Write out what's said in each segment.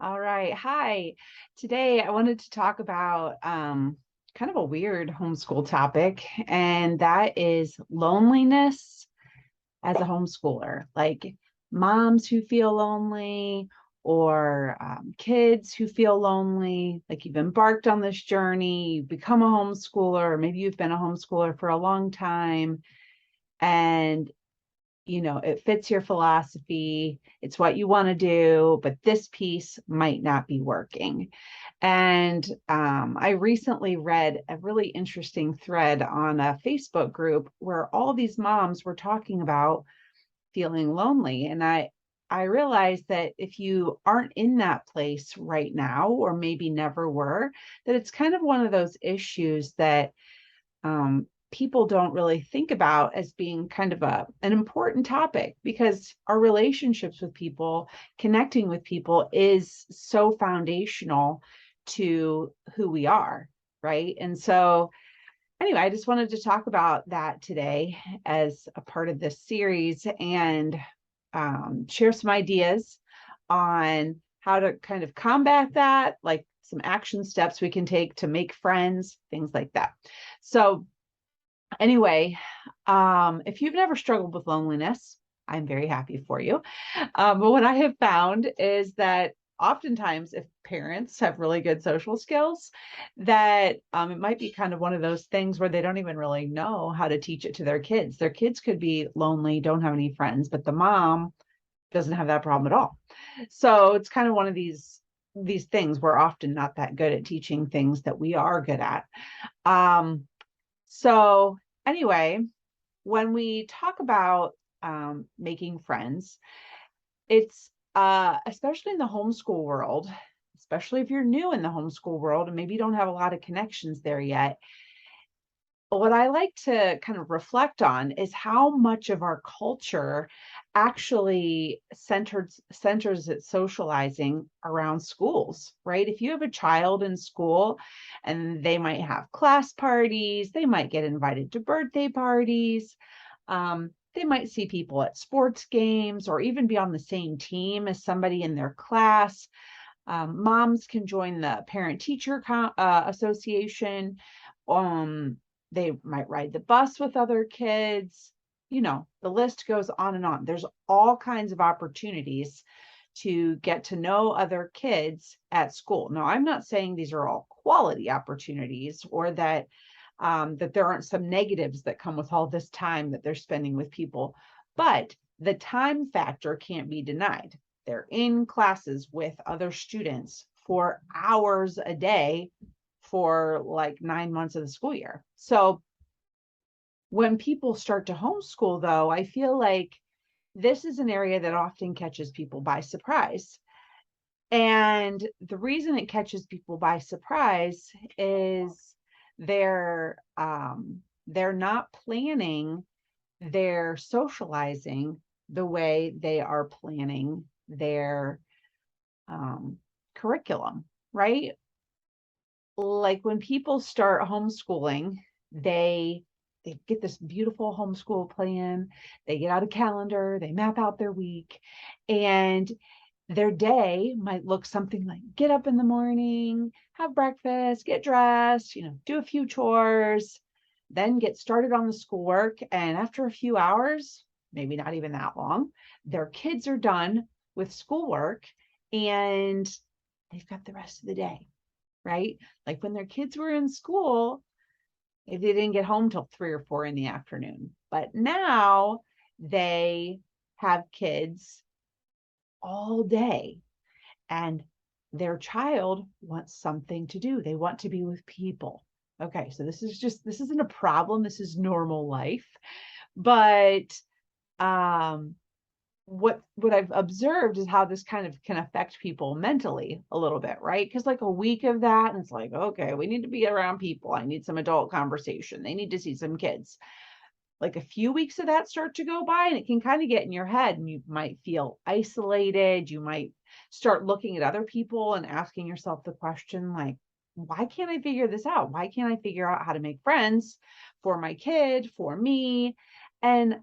All right. Hi. Today I wanted to talk about kind of a weird homeschool topic, and that is loneliness as a homeschooler. Like moms who feel lonely or kids who feel lonely, like you've embarked on this journey, you've become a homeschooler, or maybe you've been a homeschooler for a long time, and it fits your philosophy, it's what you want to do, but this piece might not be working. And I recently read a really interesting thread on a Facebook group where all these moms were talking about feeling lonely. And I realized that if you aren't in that place right now, or maybe never were, that it's kind of one of those issues that people don't really think about as being kind of an important topic, because our relationships with people, connecting with people, is so foundational to who we are, right? And so anyway, I just wanted to talk about that today as a part of this series, and share some ideas on how to kind of combat that, like some action steps we can take to make friends, things like that. So anyway, if you've never struggled with loneliness, I'm very happy for you. But what I have found is that oftentimes, if parents have really good social skills, that it might be kind of one of those things where they don't even really know how to teach it to their kids. Their kids could be lonely, don't have any friends, but the mom doesn't have that problem at all. So it's kind of one of these things. We're often not that good at teaching things that we are good at. Um, so anyway, when we talk about making friends, it's especially in the homeschool world, especially if you're new in the homeschool world and maybe you don't have a lot of connections there yet. What I like to kind of reflect on is how much of our culture actually centers its socializing around schools, right? If you have a child in school and they might have class parties, they might get invited to birthday parties, they might see people at sports games or even be on the same team as somebody in their class. Moms can join the parent teacher association. Um, they might ride the bus with other kids. The list goes on and on. There's all kinds of opportunities to get to know other kids at school. Now, I'm not saying these are all quality opportunities, or that there aren't some negatives that come with all this time that they're spending with people, but the time factor can't be denied. They're in classes with other students for hours a day for like 9 months of the school year. So when people start to homeschool, though, I feel like this is an area that often catches people by surprise. And the reason it catches people by surprise is they're not planning their socializing the way they are planning their curriculum, right? Like when people start homeschooling, they they get this beautiful homeschool plan, they get out a calendar, they map out their week, and their day might look something like get up in the morning, have breakfast, get dressed, do a few chores, then get started on the schoolwork. And after a few hours, maybe not even that long, their kids are done with schoolwork and they've got the rest of the day, right? Like when their kids were in school, if they didn't get home till 3 or 4 in the afternoon. But now they have kids all day, and their child wants something to do. They want to be with people. Okay, so this isn't a problem. This is normal life. But um, what I've observed is how this kind of can affect people mentally a little bit, right? Because like a week of that, and it's like, okay, we need to be around people. I need some adult conversation. They need to see some kids. Like a few weeks of that start to go by, and it can kind of get in your head, and you might feel isolated. You might start looking at other people and asking yourself the question, like, why can't I figure this out? Why can't I figure out how to make friends for my kid, for me? And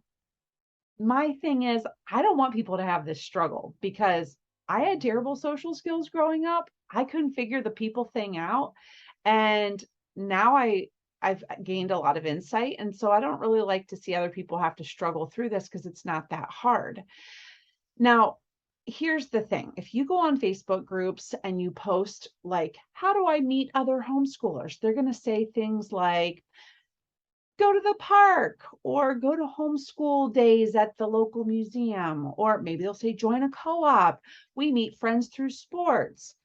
my thing is, I don't want people to have this struggle, because I had terrible social skills growing up. I couldn't figure the people thing out. And now I've gained a lot of insight. And so I don't really like to see other people have to struggle through this because it's not that hard. Now, here's the thing. If you go on Facebook groups and you post like, how do I meet other homeschoolers? They're going to say things like, go to the park or go to homeschool days at the local museum, or maybe they'll say join a co-op. We meet friends through sports.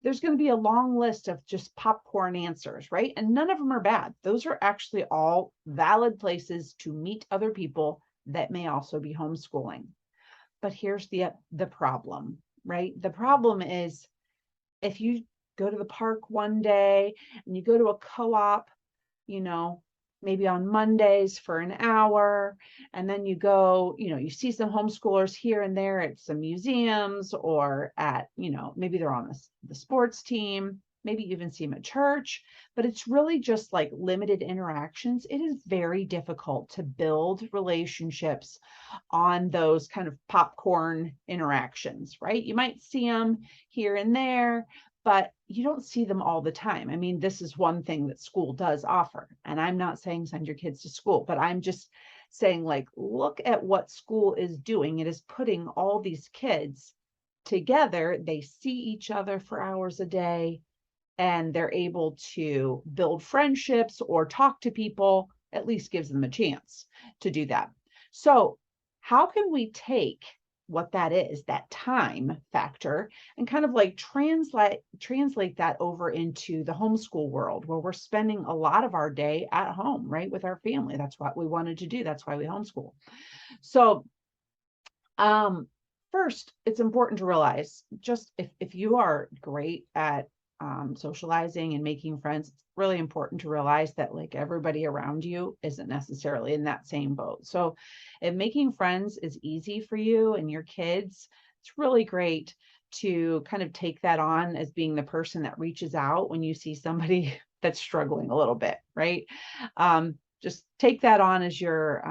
There's going to be a long list of just popcorn answers, right? And none of them are bad. Those are actually all valid places to meet other people that may also be homeschooling. But here's the problem, right? The problem is if you go to the park one day and you go to a co-op, you know, maybe on Mondays for an hour, and then you go, you see some homeschoolers here and there at some museums or at, maybe they're on the sports team, maybe you even see them at church, but it's really just like limited interactions. It is very difficult to build relationships on those kind of popcorn interactions, right? You might see them here and there, but you don't see them all the time. I mean, this is one thing that school does offer. And I'm not saying send your kids to school, but I'm just saying, like, look at what school is doing. It is putting all these kids together. They see each other for hours a day, and they're able to build friendships or talk to people, at least gives them a chance to do that. So how can we take what that is, that time factor, and kind of like translate that over into the homeschool world where we're spending a lot of our day at home, right, with our family? That's what we wanted to do. That's why we homeschool. So first, it's important to realize, just if you are great at socializing and making friends, it's really important to realize that like everybody around you isn't necessarily in that same boat. So if making friends is easy for you and your kids, it's really great to kind of take that on as being the person that reaches out when you see somebody that's struggling a little bit, right? Just take that on as your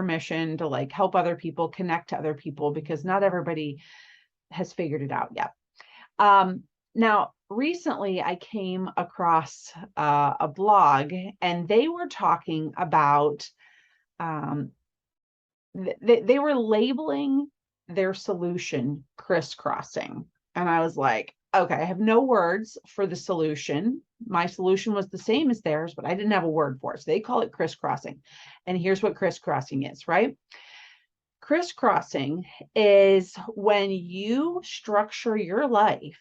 mission to like help other people, connect to other people, because not everybody has figured it out yet. Now, recently I came across a blog, and they were talking about, they were labeling their solution crisscrossing. And I was like, okay, I have no words for the solution. My solution was the same as theirs, but I didn't have a word for it. So they call it crisscrossing. And here's what crisscrossing is, right? Crisscrossing is when you structure your life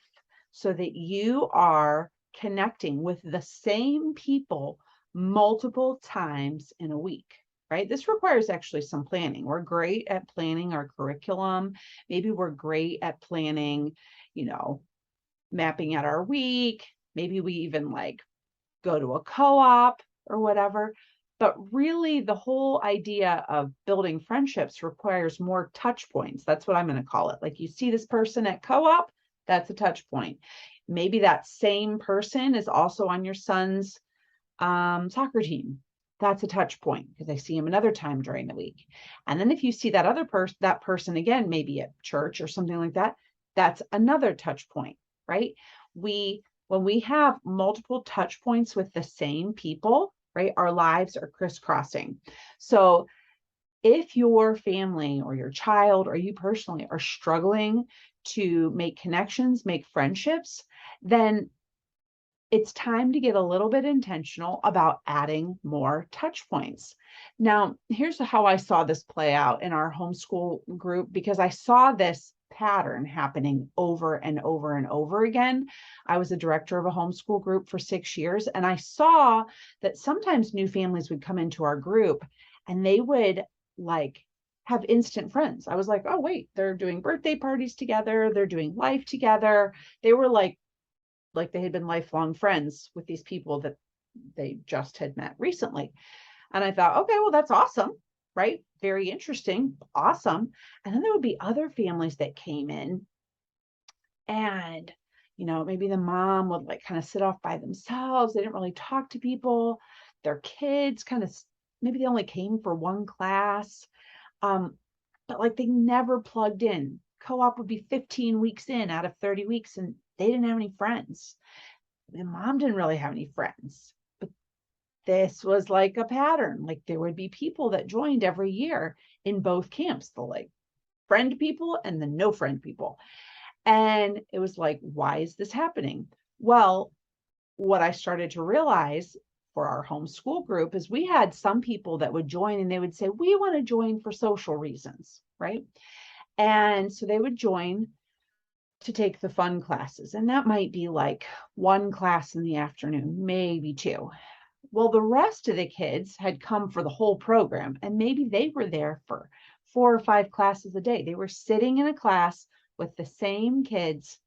so that you are connecting with the same people multiple times in a week, right? This requires actually some planning. We're great at planning our curriculum. Maybe we're great at planning, mapping out our week. Maybe we even like go to a co-op or whatever. But really, the whole idea of building friendships requires more touch points. That's what I'm going to call it. Like, you see this person at co-op, that's a touch point. Maybe that same person is also on your son's soccer team. That's a touch point because I see him another time during the week. And then if you see that other person, that person again, maybe at church or something like that, that's another touch point, right? When we have multiple touch points with the same people, right, our lives are crisscrossing. So if your family or your child or you personally are struggling to make connections, make friendships, then it's time to get a little bit intentional about adding more touch points. Now, here's how I saw this play out in our homeschool group, because I saw this pattern happening over and over and over again. I was a director of a homeschool group for 6 years, and I saw that sometimes new families would come into our group and they would like have instant friends. I was like, oh, wait, they're doing birthday parties together. They're doing life together. They were like they had been lifelong friends with these people that they just had met recently. And I thought, okay, well, that's awesome, right? Very interesting, awesome. And then there would be other families that came in, and, maybe the mom would like kind of sit off by themselves. They didn't really talk to people. Their kids kind of, maybe they only came for one class. But like they never plugged in. co-op would be 15 weeks in out of 30 weeks and they didn't have any friends. My mom didn't really have any friends, but this was like a pattern. Like there would be people that joined every year in both camps, the like friend people and the no friend people. And it was like, why is this happening? Well, what I started to realize for our homeschool group is we had some people that would join and they would say, we want to join for social reasons, right? And so they would join to take the fun classes. And that might be like one class in the afternoon, maybe two. Well, the rest of the kids had come for the whole program, and maybe they were there for 4 or 5 classes a day. They were sitting in a class with the same kids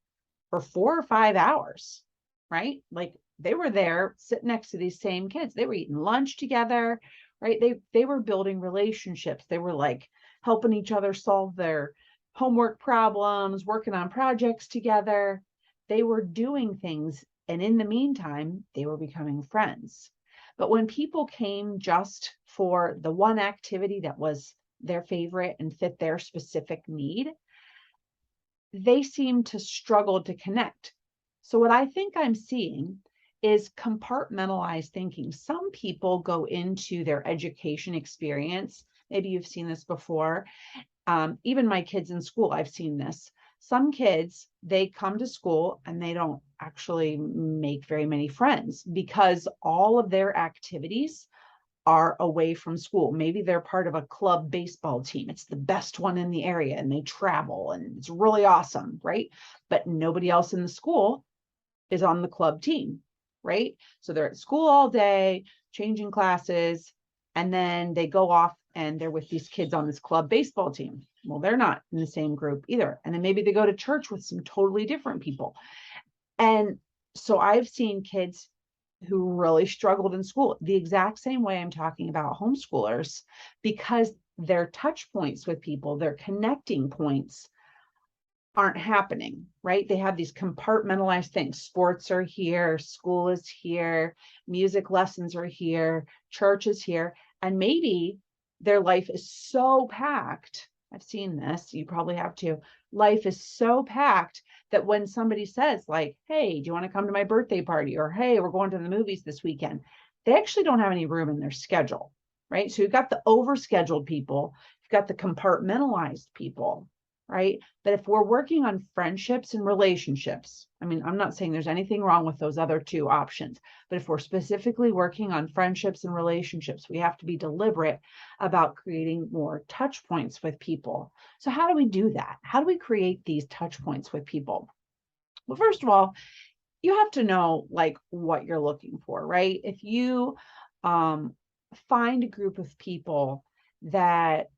for 4 or 5 hours, right? Like they were there sitting next to these same kids. They were eating lunch together, right? They were building relationships. They were like helping each other solve their homework problems, working on projects together. They were doing things, and in the meantime, they were becoming friends. But when people came just for the one activity that was their favorite and fit their specific need, they seem to struggle to connect. So what I think I'm seeing is compartmentalized thinking. Some people go into their education experience. Maybe you've seen this before. Even my kids in school, I've seen this. Some kids, they come to school and they don't actually make very many friends because all of their activities are away from school. Maybe they're part of a club baseball team. It's the best one in the area and they travel and it's really awesome, right? But nobody else in the school is on the club team, right? So they're at school all day, changing classes, and then they go off and they're with these kids on this club baseball team. Well, they're not in the same group either. And then maybe they go to church with some totally different people. And so I've seen kids who really struggled in school the exact same way I'm talking about homeschoolers, because their touch points with people, their connecting points aren't happening, right? They have these compartmentalized things. Sports are here, school is here, music lessons are here, church is here. And maybe their life is so packed. I've seen this, you probably have too. Life is so packed that when somebody says, like, hey, do you want to come to my birthday party? Or hey, we're going to the movies this weekend, they actually don't have any room in their schedule, right? So you've got the overscheduled people, you've got the compartmentalized people, right? But if we're working on friendships and relationships, I mean, I'm not saying there's anything wrong with those other two options, but if we're specifically working on friendships and relationships, we have to be deliberate about creating more touch points with people. So how do we do that? How do we create these touch points with people? Well, first of all, you have to know like what you're looking for, right? If you find a group of people that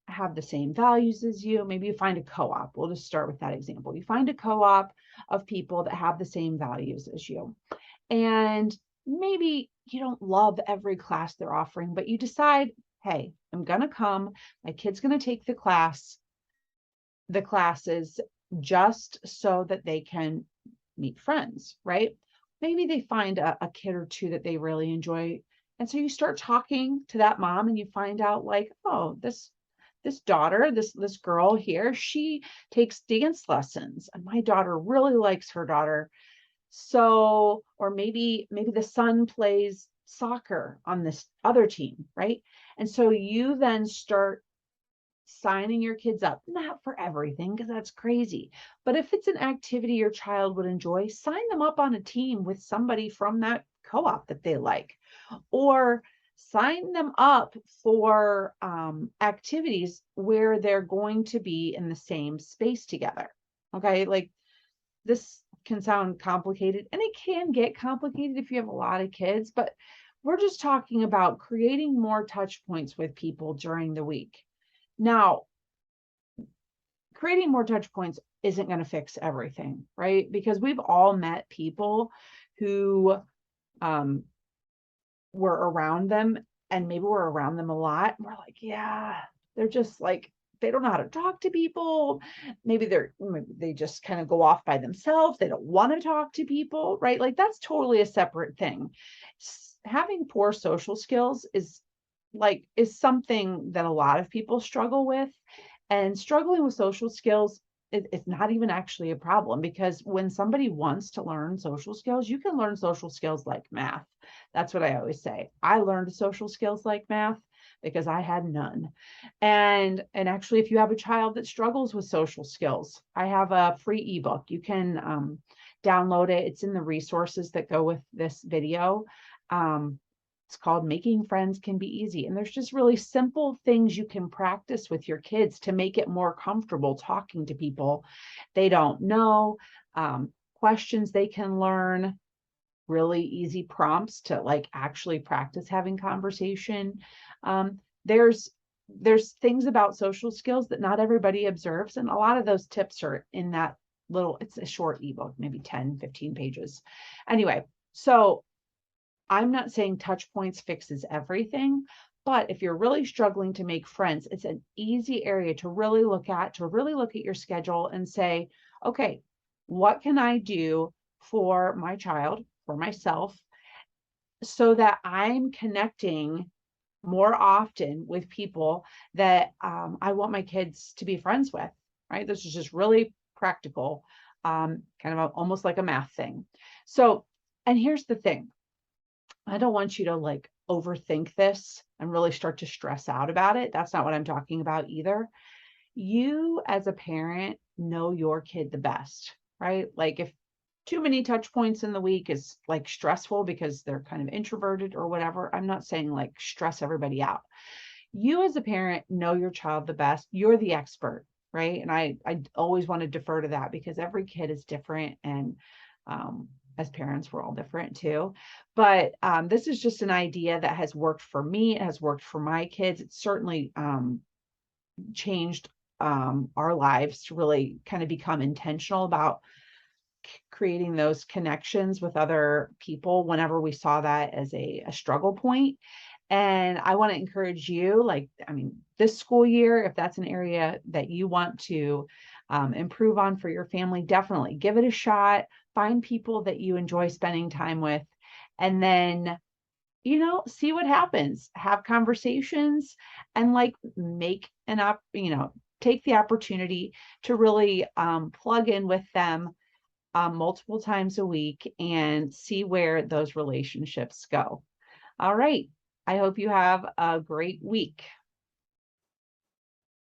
have the same values as you. Maybe you find a co-op. We'll just start with that example. You find a co-op of people that have the same values as you. And maybe you don't love every class they're offering, but you decide, hey, I'm going to come. My kid's going to take the classes just so that they can meet friends, right? Maybe they find a kid or two that they really enjoy. And so you start talking to that mom and you find out like, oh, this daughter, this girl here, she takes dance lessons and my daughter really likes her daughter. So, or maybe the son plays soccer on this other team, right? And so you then start signing your kids up, not for everything, because that's crazy. But if it's an activity your child would enjoy, sign them up on a team with somebody from that co-op that they like. Or sign them up for activities where they're going to be in the same space together. Okay, like this can sound complicated, and it can get complicated if you have a lot of kids, but we're just talking about creating more touch points with people during the week. Now, creating more touch points isn't going to fix everything, right? Because we've all met people who we're around them and maybe we're around them a lot. And we're like, yeah, they're just like, they don't know how to talk to people. Maybe they just kind of go off by themselves. They don't want to talk to people, right? Like that's totally a separate thing. Having poor social skills is something that a lot of people struggle with. And struggling with social skills it's not even actually a problem, because when somebody wants to learn social skills, you can learn social skills like math. That's what I always say. I learned social skills like math because I had none. And actually, if you have a child that struggles with social skills, I have a free ebook. You can download it. It's in the resources that go with this video. Um, it's called Making Friends Can Be Easy. And there's just really simple things you can practice with your kids to make it more comfortable talking to people they don't know, questions they can learn, really easy prompts to like actually practice having conversation. Um, there's there's things about social skills that not everybody observes. And a lot of those tips are in that little, it's a short ebook, maybe 10-15 pages. Anyway, so I'm not saying touch points fixes everything, but if you're really struggling to make friends, it's an easy area to really look at your schedule and say, okay, what can I do for my child, for myself, so that I'm connecting more often with people that I want my kids to be friends with, right? This is just really practical, kind of almost like a math thing. So, and here's the thing. I don't want you to like overthink this and really start to stress out about it. That's not what I'm talking about either. You as a parent know your kid the best, right? Like if too many touch points in the week is like stressful because they're kind of introverted or whatever, I'm not saying like stress everybody out. You as a parent know your child the best. You're the expert, right? And I always want to defer to that because every kid is different, and as parents, we're all different too. But this is just an idea that has worked for me. It has worked for my kids. It's certainly changed our lives to really kind of become intentional about creating those connections with other people whenever we saw that as a struggle point. And I want to encourage you, like, I mean, this school year, if that's an area that you want to improve on for your family, definitely give it a shot. Find people that you enjoy spending time with, and then, see what happens. Have conversations and like make an up, take the opportunity to really plug in with them multiple times a week and see where those relationships go. All right. I hope you have a great week.